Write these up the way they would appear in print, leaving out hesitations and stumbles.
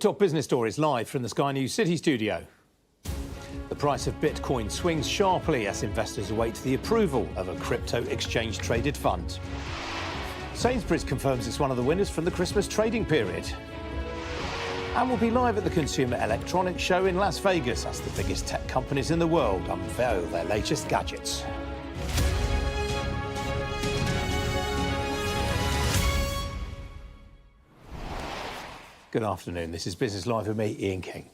top business stories live from the Sky News City studio. The price of Bitcoin swings sharply as investors await the approval of a crypto exchange-traded fund. Sainsbury's confirms it's one of the winners from the Christmas trading period. And we'll be live at the Consumer Electronics Show in Las Vegas as the biggest tech companies in the world unveil their latest gadgets. Good afternoon. This is Business Live with me, Ian King.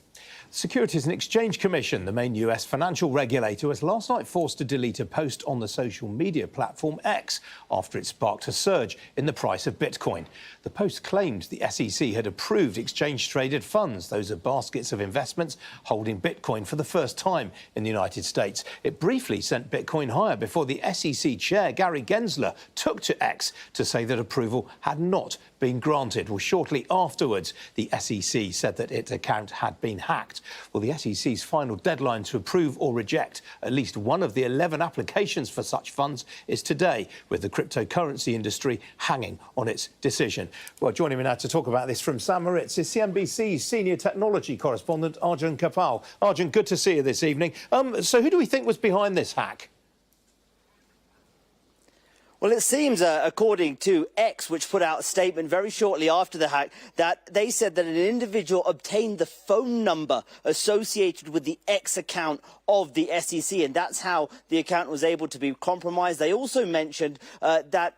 The Securities and Exchange Commission, the main US financial regulator, was last night forced to delete a post on the social media platform X after it sparked a surge in the price of Bitcoin. The post claimed the SEC had approved exchange-traded funds. Those are baskets of investments holding Bitcoin for the first time in the United States. It briefly sent Bitcoin higher before the SEC chair, Gary Gensler, took to X to say that approval had not been granted. Well, shortly afterwards, the SEC said that its account had been hacked. Well, the SEC's final deadline to approve or reject at least one of the 11 applications for such funds is today, with the cryptocurrency industry hanging on its decision. Well, joining me now to talk about this from St. Moritz is CNBC's senior technology correspondent, Arjun Kapal. Arjun, good to see you this evening. So who do we think was behind this hack? Well, it seems, according to X, which put out a statement very shortly after the hack, that they said that an individual obtained the phone number associated with the X account of the SEC, and that's how the account was able to be compromised. They also mentioned that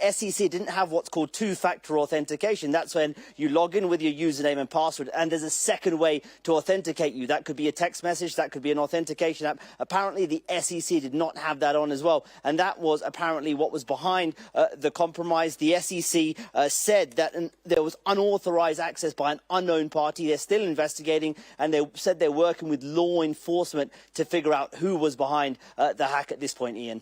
SEC didn't have what's called two-factor authentication. That's when you log in with your username and password, and there's a second way to authenticate you. That could be a text message, that could be an authentication app. Apparently, the SEC did not have that on as well, and that was apparently what was behind the compromise. The SEC said that there was unauthorized access by an unknown party. They're still investigating, and they said they're working with law enforcement to figure out who was behind the hack at this point, Ian.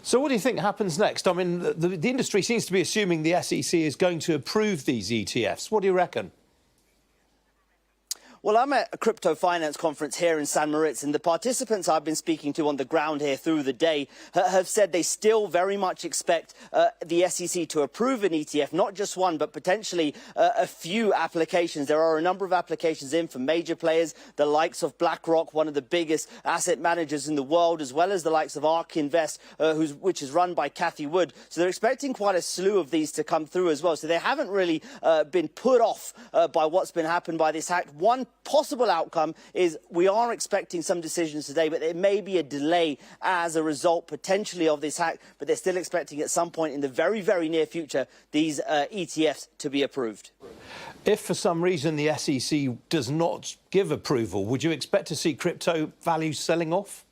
So what do you think happens next? I mean, the industry seems to be assuming the SEC is going to approve these ETFs. What do you reckon? Well, I'm at a crypto finance conference here in St. Moritz, and the participants I've been speaking to on the ground here through the day have said they still very much expect the SEC to approve an ETF, not just one, but potentially a few applications. There are a number of applications in from major players, the likes of BlackRock, one of the biggest asset managers in the world, as well as the likes of ARK Invest, which is run by Cathie Wood. So they're expecting quite a slew of these to come through as well. So they haven't really been put off by what's been happened by this hack. One possible outcome is we are expecting some decisions today, but there may be a delay as a result potentially of this hack, but they're still expecting at some point in the very, very near future these ETFs to be approved. If for some reason the SEC does not give approval, would you expect to see crypto values selling off?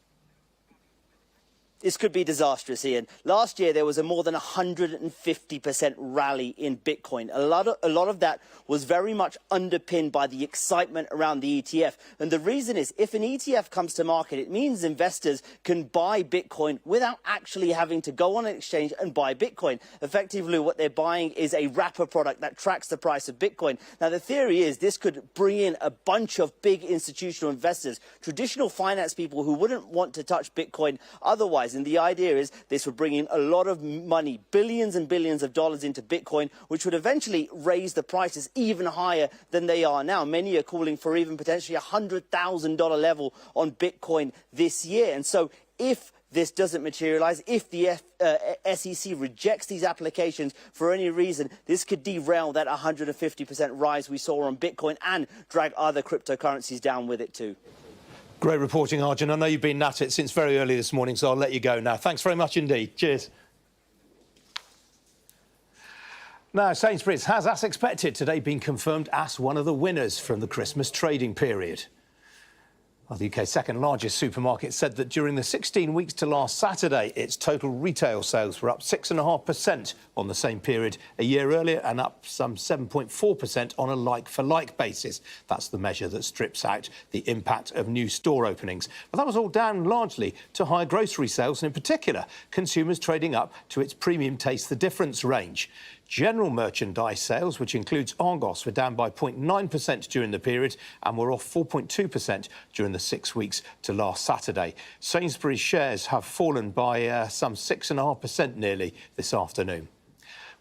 This could be disastrous, Ian. Last year, there was a more than 150% rally in Bitcoin. A lot of that was very much underpinned by the excitement around the ETF. And the reason is, if an ETF comes to market, it means investors can buy Bitcoin without actually having to go on an exchange and buy Bitcoin. Effectively, what they're buying is a wrapper product that tracks the price of Bitcoin. Now, the theory is this could bring in a bunch of big institutional investors, traditional finance people who wouldn't want to touch Bitcoin otherwise. And the idea is this would bring in a lot of money, billions and billions of dollars into Bitcoin, which would eventually raise the prices even higher than they are now. Many are calling for even potentially $100,000 level on Bitcoin this year. And so if this doesn't materialize, if the SEC rejects these applications for any reason, this could derail that 150% rise we saw on Bitcoin and drag other cryptocurrencies down with it too. Great reporting, Arjun. I know you've been at it since very early this morning, so I'll let you go now. Thanks very much indeed. Cheers. Now, Sainsbury's has, as expected, today been confirmed as one of the winners from the Christmas trading period. Well, the UK's second largest supermarket said that during the 16 weeks to last Saturday, its total retail sales were up 6.5% on the same period a year earlier and up some 7.4% on a like-for-like basis. That's the measure that strips out the impact of new store openings. But that was all down largely to higher grocery sales and, in particular, consumers trading up to its premium Taste the Difference range. General merchandise sales, which includes Argos, were down by 0.9% during the period and were off 4.2% during the 6 weeks to last Saturday. Sainsbury's shares have fallen by some 6.5% nearly this afternoon.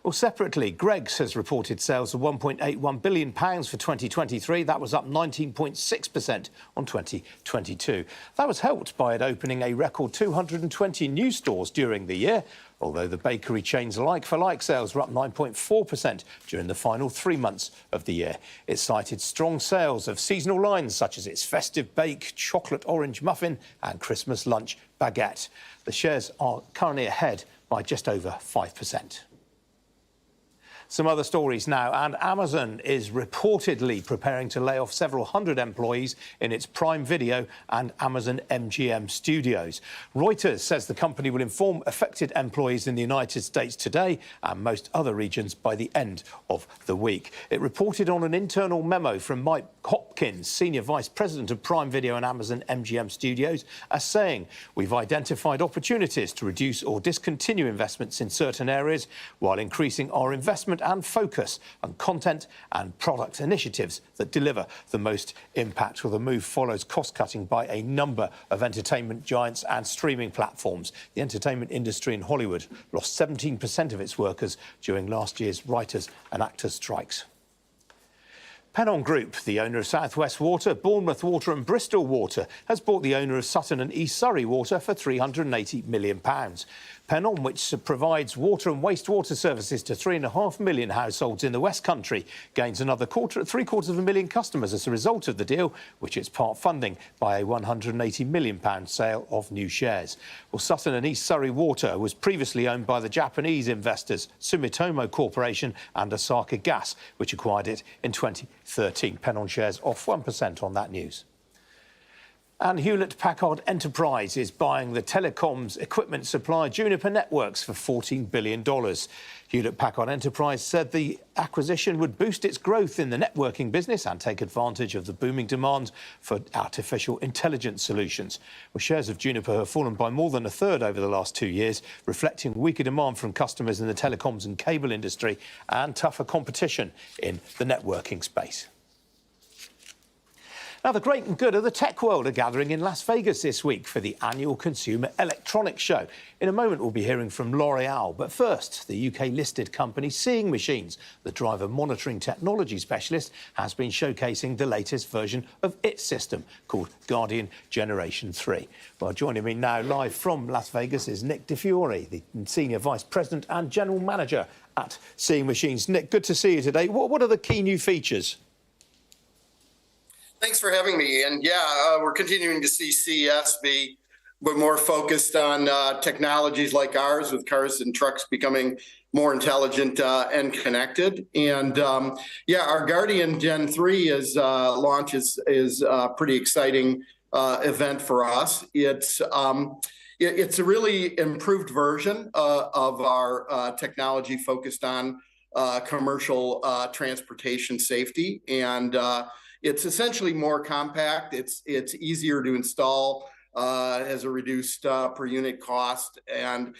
Well, separately, Greggs has reported sales of £1.81 billion for 2023. That was up 19.6% on 2022. That was helped by it opening a record 220 new stores during the year, although the bakery chain's like-for-like sales were up 9.4% during the final 3 months of the year. It cited strong sales of seasonal lines such as its festive bake, chocolate orange muffin and Christmas lunch baguette. The shares are currently ahead by just over 5%. Some other stories now, and Amazon is reportedly preparing to lay off several hundred employees in its Prime Video and Amazon MGM studios. Reuters says the company will inform affected employees in the United States today and most other regions by the end of the week. It reported on an internal memo from Mike Hopkins, Senior Vice President of Prime Video and Amazon MGM Studios, as saying, "We've identified opportunities to reduce or discontinue investments in certain areas while increasing our investment and focus on content and product initiatives that deliver the most impact." Well, the move follows cost-cutting by a number of entertainment giants and streaming platforms. The entertainment industry in Hollywood lost 17% of its workers during last year's writers' and actors' strikes. Pennon Group, the owner of South West Water, Bournemouth Water and Bristol Water, has bought the owner of Sutton and East Surrey Water for £380 million. Pennon, which provides water and wastewater services to 3.5 million households in the West Country, gains another three-quarters of a million customers as a result of the deal, which is part funding by a £180 million sale of new shares. Well, Sutton and East Surrey Water was previously owned by the Japanese investors Sumitomo Corporation and Osaka Gas, which acquired it in 2013. Pennon shares off 1% on that news. And Hewlett-Packard Enterprise is buying the telecoms equipment supplier Juniper Networks for $14 billion. Hewlett-Packard Enterprise said the acquisition would boost its growth in the networking business and take advantage of the booming demand for artificial intelligence solutions. Well, shares of Juniper have fallen by more than a third over the last 2 years, reflecting weaker demand from customers in the telecoms and cable industry and tougher competition in the networking space. Now, the great and good of the tech world are gathering in Las Vegas this week for the annual Consumer Electronics Show. In a moment, we'll be hearing from L'Oreal. But first, the UK-listed company Seeing Machines, the driver monitoring technology specialist, has been showcasing the latest version of its system called Guardian Generation 3. Well, joining me now live from Las Vegas is Nick DeFiore, the Senior Vice President and General Manager at Seeing Machines. Nick, good to see you today. What are the key new features? Thanks for having me. And yeah, we're continuing to see CES be more focused on technologies like ours, with cars and trucks becoming more intelligent and connected. And yeah, our Guardian Gen 3 launch is a pretty exciting event for us. It's a really improved version of our technology focused on commercial transportation safety, and it's essentially more compact. It's easier to install, has a reduced per unit cost, and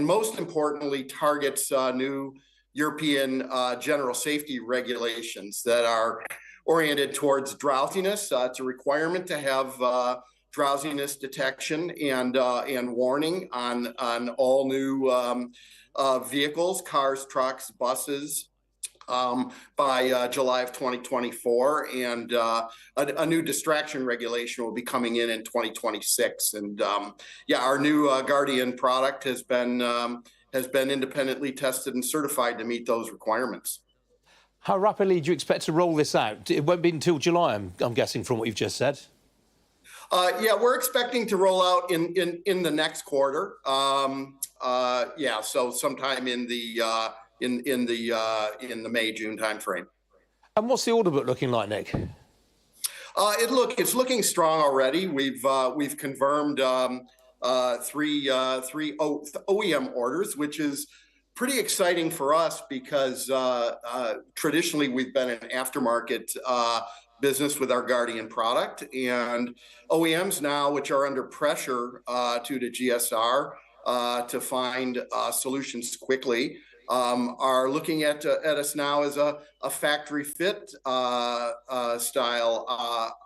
most importantly targets new European general safety regulations that are oriented towards drowsiness. It's a requirement to have drowsiness detection and warning on all new vehicles, cars, trucks, buses, by July of 2024, and a new distraction regulation will be coming in 2026. And yeah, our new Guardian product has been independently tested and certified to meet those requirements. How rapidly do you expect to roll this out? It won't be until July, I'm guessing, from what you've just said. Yeah, we're expecting to roll out in the next quarter. Yeah, so sometime in the May-June timeframe. And what's the order book looking like, Nick? It's looking strong already. We've confirmed three OEM orders, which is pretty exciting for us because traditionally we've been an aftermarket business with our Guardian product, and OEMs now, which are under pressure due to GSR, to find solutions quickly, are looking at us now as a factory fit style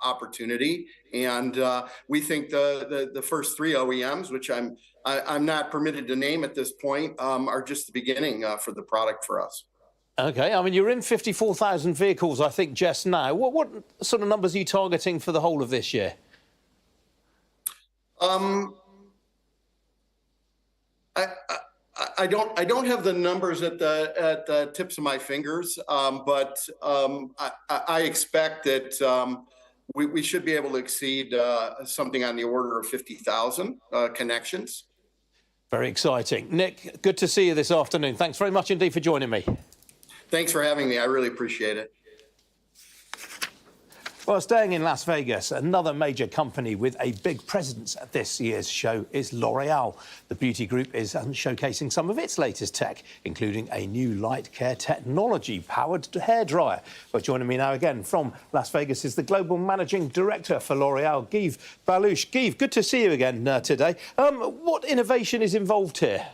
opportunity. And we think the first three OEMs, which I'm not permitted to name at this point, are just the beginning for the product for us. Okay, I mean, you're in 54,000 vehicles, I think, just now. What sort of numbers are you targeting for the whole of this year? I don't have the numbers at the tips of my fingers, but I expect that we should be able to exceed something on the order of 50,000 connections. Very exciting. Nick, good to see you this afternoon. Thanks very much indeed for joining me. Thanks for having me. I really appreciate it. Well, staying in Las Vegas, another major company with a big presence at this year's show is L'Oreal. The beauty group is showcasing some of its latest tech, including a new light care technology-powered hairdryer. But joining me now again from Las Vegas is the Global Managing Director for L'Oreal, Guy Balouche. Guy, good to see you again today. What innovation is involved here?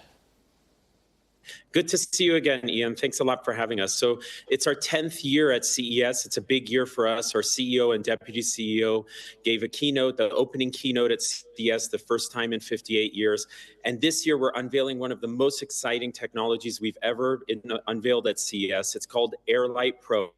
Good to see you again, Ian. Thanks a lot for having us. So it's our 10th year at CES. It's a big year for us. Our CEO and deputy CEO gave a keynote, the opening keynote at CES, the first time in 58 years. And this year, we're unveiling one of the most exciting technologies we've ever unveiled at CES. It's called AirLight Pro.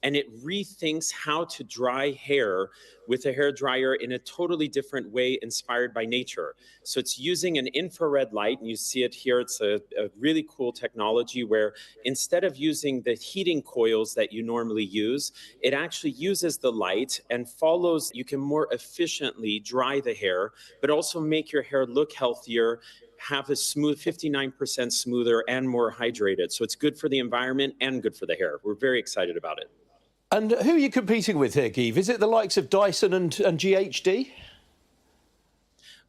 And it rethinks how to dry hair with a hairdryer in a totally different way, inspired by nature. So it's using an infrared light, and you see it here. It's a really cool technology where instead of using the heating coils that you normally use, it actually uses the light and follows. You can more efficiently dry the hair, but also make your hair look healthier, have a smooth 59% smoother and more hydrated. So it's good for the environment and good for the hair. We're very excited about it. And who are you competing with here, Guy? Is it the likes of Dyson and GHD?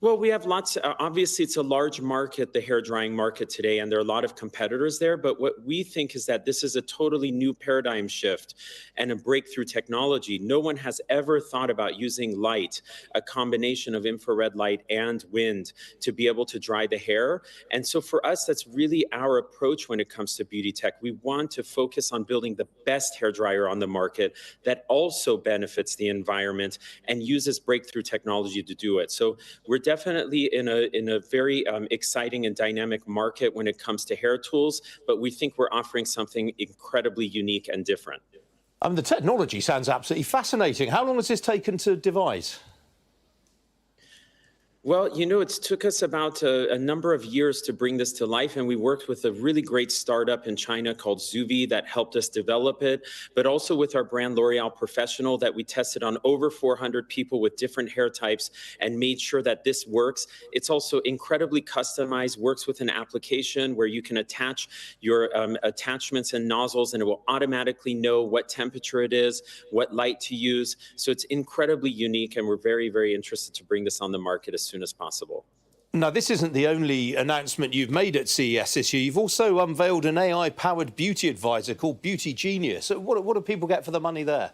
Well, we have lots. Obviously, it's a large market, the hair drying market today, and there are a lot of competitors there. But what we think is that this is a totally new paradigm shift and a breakthrough technology. No one has ever thought about using light, a combination of infrared light and wind, to be able to dry the hair. And so for us, that's really our approach when it comes to beauty tech. We want to focus on building the best hair dryer on the market that also benefits the environment and uses breakthrough technology to do it. So we're definitely in a very exciting and dynamic market when it comes to hair tools, but we think we're offering something incredibly unique and different. The technology sounds absolutely fascinating. How long has this taken to devise? Well, you know, it took us about a number of years to bring this to life, and we worked with a really great startup in China called Zuvi that helped us develop it, but also with our brand L'Oreal Professional that we tested on over 400 people with different hair types and made sure that this works. It's also incredibly customized, works with an application where you can attach your attachments and nozzles, and it will automatically know what temperature it is, what light to use. So it's incredibly unique, and we're very, very interested to bring this on the market as soon as possible. Now, this isn't the only announcement you've made at CES this year. You've also unveiled an AI-powered beauty advisor called Beauty Genius. So what do people get for the money there?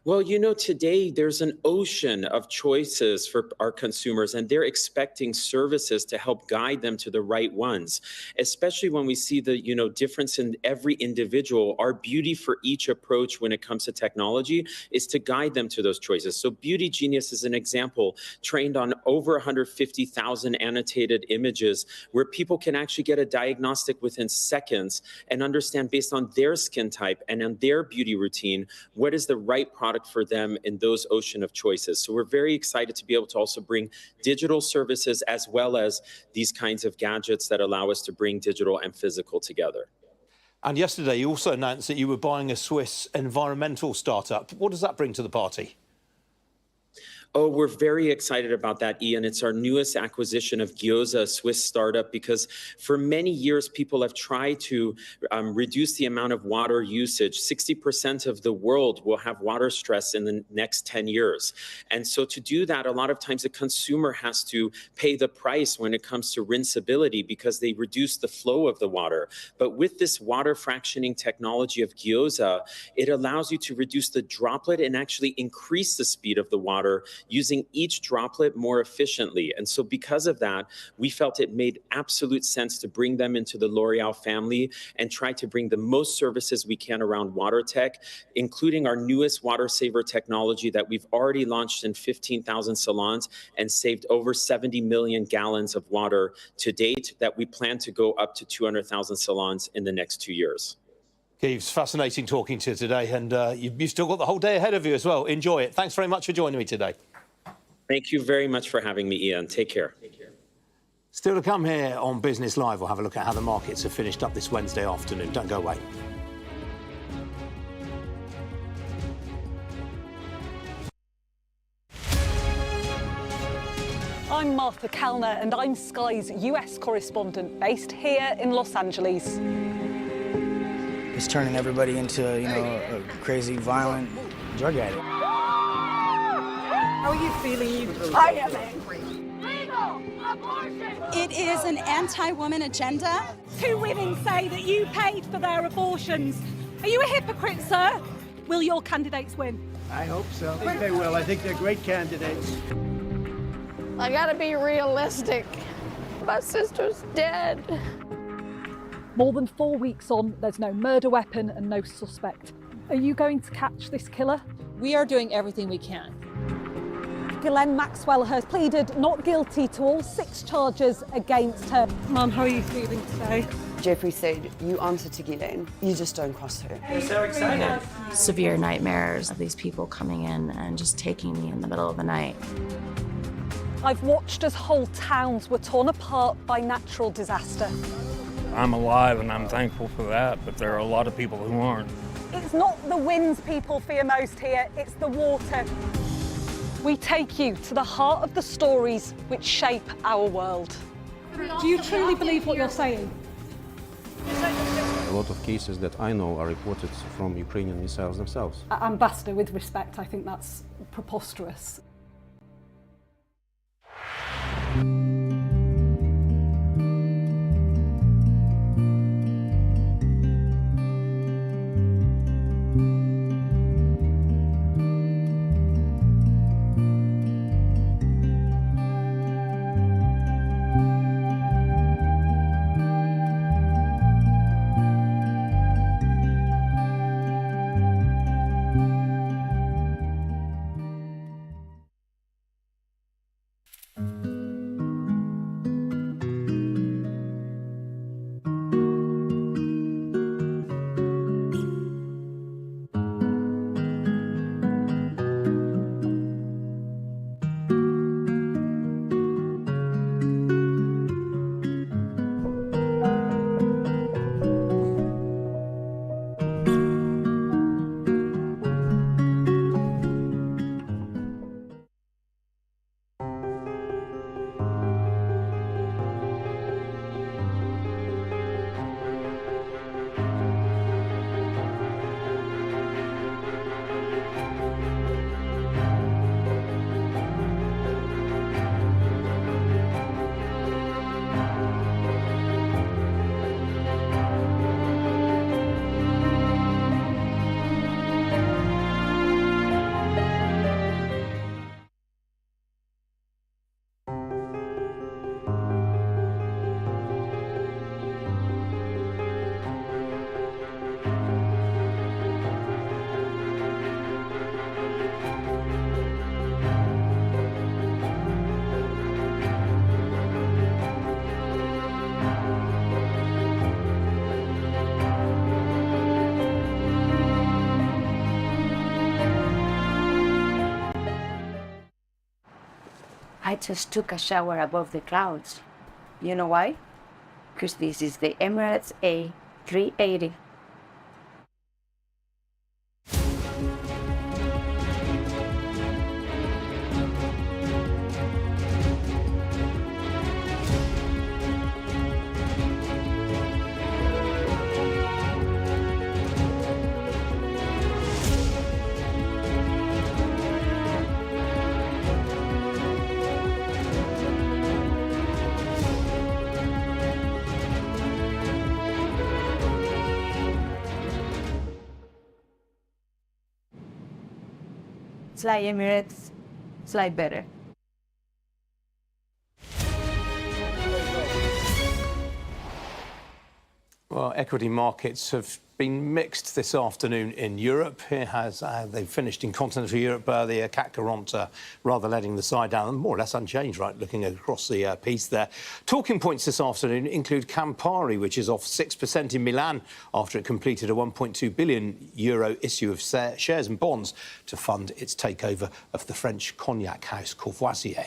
Well, you know, today there's an ocean of choices for our consumers, and they're expecting services to help guide them to the right ones, especially when we see the, difference in every individual. Our beauty for each approach when it comes to technology is to guide them to those choices. So Beauty Genius is an example, trained on over 150,000 annotated images where people can actually get a diagnostic within seconds and understand based on their skin type and on their beauty routine, what is the right product for them in those ocean of choices. So we're very excited to be able to also bring digital services as well as these kinds of gadgets that allow us to bring digital and physical together. And yesterday you also announced that you were buying a Swiss environmental startup. What does that bring to the party? Oh, we're very excited about that, Ian. It's our newest acquisition of Gyoza, a Swiss startup, because for many years, people have tried to reduce the amount of water usage. 60% of the world will have water stress in the next 10 years. And so to do that, a lot of times the consumer has to pay the price when it comes to rinsability because they reduce the flow of the water. But with this water fractioning technology of Gyoza, it allows you to reduce the droplet and actually increase the speed of the water using each droplet more efficiently. And so because of that, we felt it made absolute sense to bring them into the L'Oreal family and try to bring the most services we can around water tech, including our newest water saver technology that we've already launched in 15,000 salons and saved over 70 million gallons of water to date, that we plan to go up to 200,000 salons in the next 2 years. Keith, fascinating talking to you today, and you've still got the whole day ahead of you as well. Enjoy it. Thanks very much for joining me today. Thank you very much for having me, Ian. Take care. Still to come here on Business Live, we'll have a look at how the markets have finished up this Wednesday afternoon. Don't go away. I'm Martha Kellner, and I'm Sky's US correspondent based here in Los Angeles. It's turning everybody into, a crazy, violent drug addict. How are you feeling? I am angry. Legal abortion! It is an anti-woman agenda. 2 women say that you paid for their abortions. Are you a hypocrite, sir? Will your candidates win? I hope so. I think they will. I think they're great candidates. I gotta be realistic. My sister's dead. More than 4 weeks on, there's no murder weapon and no suspect. Are you going to catch this killer? We are doing everything we can. Ghislaine Maxwell has pleaded not guilty to all 6 charges against her. Mum, how are you feeling today? Jeffrey said, you answer to Ghislaine, you just don't cross her. They're so excited. Severe nightmares of these people coming in and just taking me in the middle of the night. I've watched as whole towns were torn apart by natural disaster. I'm alive and I'm thankful for that, but there are a lot of people who aren't. It's not the winds people fear most here, it's the water. We take you to the heart of the stories which shape our world. Do you truly believe what you're saying? A lot of cases that I know are reported from Ukrainian missiles themselves. Ambassador, with respect, I think that's preposterous. I just took a shower above the clouds. You know why? Because this is the Emirates A380. Fly Emirates slightly better. Well, equity markets have been mixed this afternoon in Europe. Here they've finished in continental Europe, the CAC 40 rather letting the side down, more or less unchanged, right, looking across the piece there. Talking points this afternoon include Campari, which is off 6% in Milan after it completed a €1.2 billion issue of shares and bonds to fund its takeover of the French cognac house Courvoisier.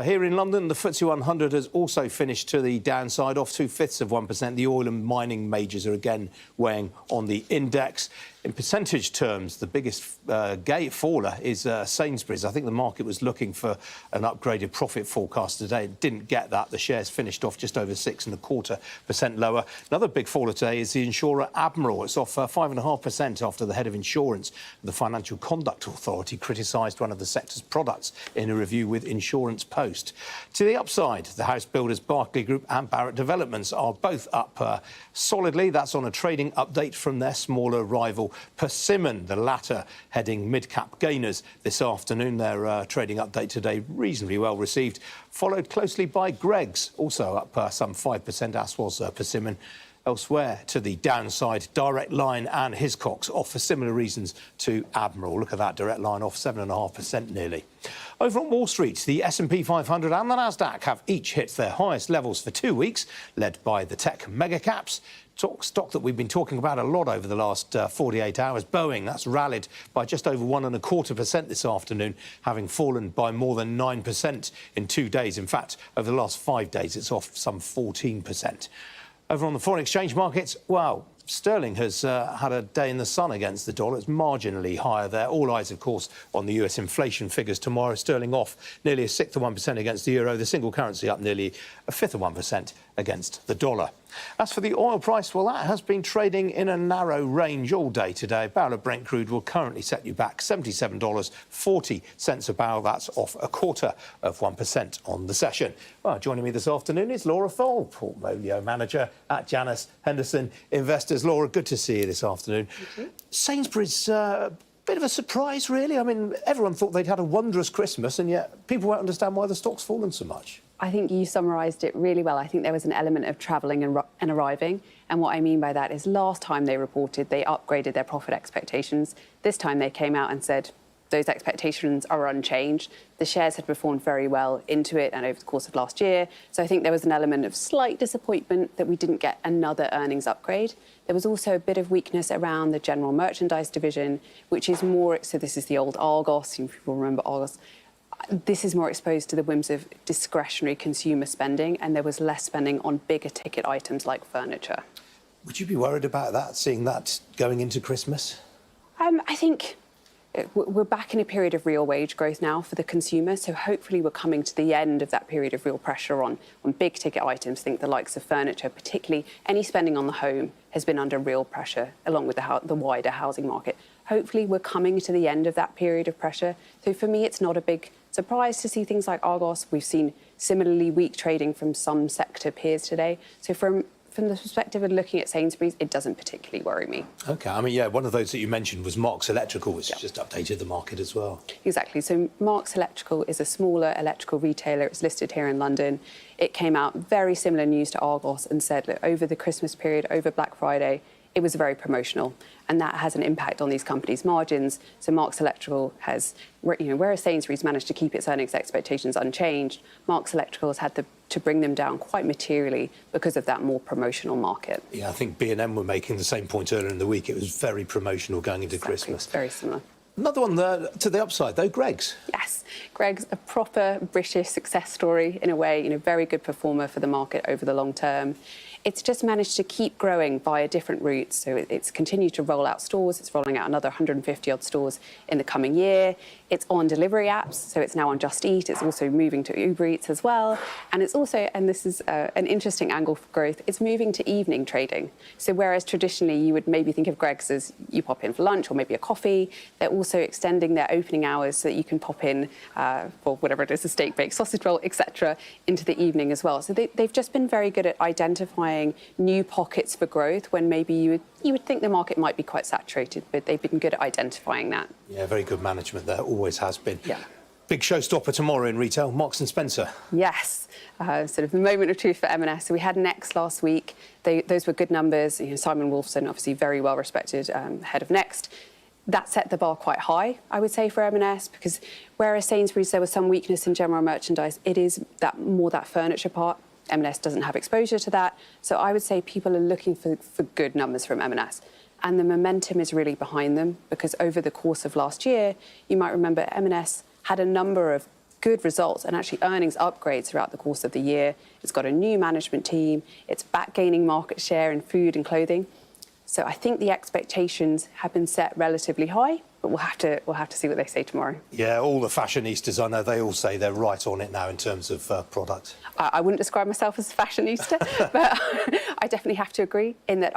Here in London, the FTSE 100 has also finished to the downside, off 0.2%. The oil and mining majors are again weighing on the index. In percentage terms, the biggest faller is Sainsbury's. I think the market was looking for an upgraded profit forecast today. It didn't get that. The shares finished off just over 6.25% lower. Another big faller today is the insurer Admiral. It's off 5.5% after the head of insurance, the Financial Conduct Authority, criticised one of the sector's products in a review with Insurance Post. To the upside, the house builders Barclay Group and Barratt Developments are both up solidly. That's on a trading update from their smaller rival Persimmon, the latter heading mid-cap gainers this afternoon. Their trading update today reasonably well received, followed closely by Greggs, also up some 5%, as was Persimmon. Elsewhere to the downside, Direct Line and Hiscox off for similar reasons to Admiral. Look at that, Direct Line off 7.5% nearly. Over on Wall Street, the S&P 500 and the Nasdaq have each hit their highest levels for 2 weeks, led by the tech megacaps. Stock that we've been talking about a lot over the last 48 hours, Boeing, that's rallied by just over 1.25% this afternoon, having fallen by more than 9% in 2 days. In fact, over the last 5 days, it's off some 14%. Over on the foreign exchange markets, well, sterling has had a day in the sun against the dollar. It's marginally higher there. All eyes, of course, on the US inflation figures tomorrow. Sterling off nearly 1/6% against the euro. The single currency up nearly 1/5% against the dollar. As for the oil price, well, that has been trading in a narrow range all day today. A barrel of Brent crude will currently set you back $77.40 a barrel. That's off 0.25% on the session. Well, joining me this afternoon is Laura Fole, Portfolio Manager at Janus Henderson Investors. Laura, good to see you this afternoon. Sainsbury's, bit of a surprise, really. I mean, everyone thought they'd had a wondrous Christmas, and yet people won't understand why the stock's fallen so much. I think you summarised it really well. I think there was an element of travelling and arriving. And what I mean by that is last time they reported, they upgraded their profit expectations. This time they came out and said those expectations are unchanged. The shares had performed very well into it and over the course of last year. So I think there was an element of slight disappointment that we didn't get another earnings upgrade. There was also a bit of weakness around the general merchandise division, which is more, so this is the old Argos, if people remember Argos. This is more exposed to the whims of discretionary consumer spending, and there was less spending on bigger ticket items like furniture. Would you be worried about that, seeing that going into Christmas? I think we're back in a period of real wage growth now for the consumer, so hopefully we're coming to the end of that period of real pressure on big ticket items. Think the likes of furniture, particularly any spending on the home has been under real pressure, along with the wider housing market. Hopefully we're coming to the end of that period of pressure. So for me, it's not a big surprise to see things like Argos. We've seen similarly weak trading from some sector peers today. So from the perspective of looking at Sainsbury's, it doesn't particularly worry me. OK, I mean, yeah, one of those that you mentioned was Marks Electrical, which just updated the market as well. Exactly. So Marks Electrical is a smaller electrical retailer. It's listed here in London. It came out very similar news to Argos and said that over the Christmas period, over Black Friday, it was very promotional, and that has an impact on these companies' margins. So Marks Electrical has, whereas Sainsbury's managed to keep its earnings expectations unchanged, Marks Electrical has had to bring them down quite materially because of that more promotional market. Yeah, I think B&M were making the same point earlier in the week. It was very promotional going into Christmas. Very similar. Another one there to the upside, though, Greggs. Yes, Greggs, a proper British success story in a way, very good performer for the market over the long term. It's just managed to keep growing via different routes. So it's continued to roll out stores. It's rolling out another 150 odd stores in the coming year. It's on delivery apps. So it's now on Just Eat. It's also moving to Uber Eats as well. And it's also, and this is an interesting angle for growth, it's moving to evening trading. So whereas traditionally you would maybe think of Greggs as you pop in for lunch or maybe a coffee, they're also extending their opening hours so that you can pop in for whatever it is, a steak, bake, sausage roll, etc., into the evening as well. So they've just been very good at identifying new pockets for growth when maybe you would think the market might be quite saturated, but they've been good at identifying that. Yeah, very good management there, always has been. Yeah. big showstopper tomorrow in retail, Marks and Spencer. Yes, sort of the moment of truth for M&S. So we had Next last week. Those were good numbers. You know, Simon Wolfson, obviously very well respected head of Next. That set the bar quite high, I would say, for M&S, because whereas Sainsbury's there was some weakness in general merchandise, it is that furniture part. M&S doesn't have exposure to that. So I would say people are looking for good numbers from M&S. And the momentum is really behind them, because over the course of last year, you might remember M&S had a number of good results and actually earnings upgrades throughout the course of the year. It's got a new management team. It's back gaining market share in food and clothing. So I think the expectations have been set relatively high, but we'll have to see what they say tomorrow. Yeah, all the fashionistas I know, they all say they're right on it now in terms of product. I wouldn't describe myself as a fashionista, but I definitely have to agree in that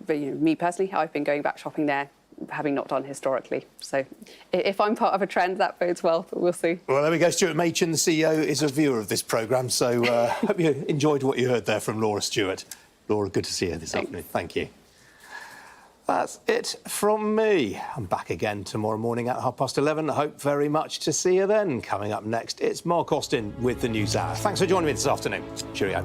me personally, I've been going back shopping there, having not done historically. So if I'm part of a trend, that bodes well, but we'll see. Well, there we go. Stuart Machin, the CEO, is a viewer of this programme, so hope you enjoyed what you heard there from Laura Stewart. Laura, good to see you this afternoon. Thank you. That's it from me. I'm back again tomorrow morning at 11:30. I hope very much to see you then. Coming up next, it's Mark Austin with the News Hour. Thanks for joining me this afternoon. Cheerio.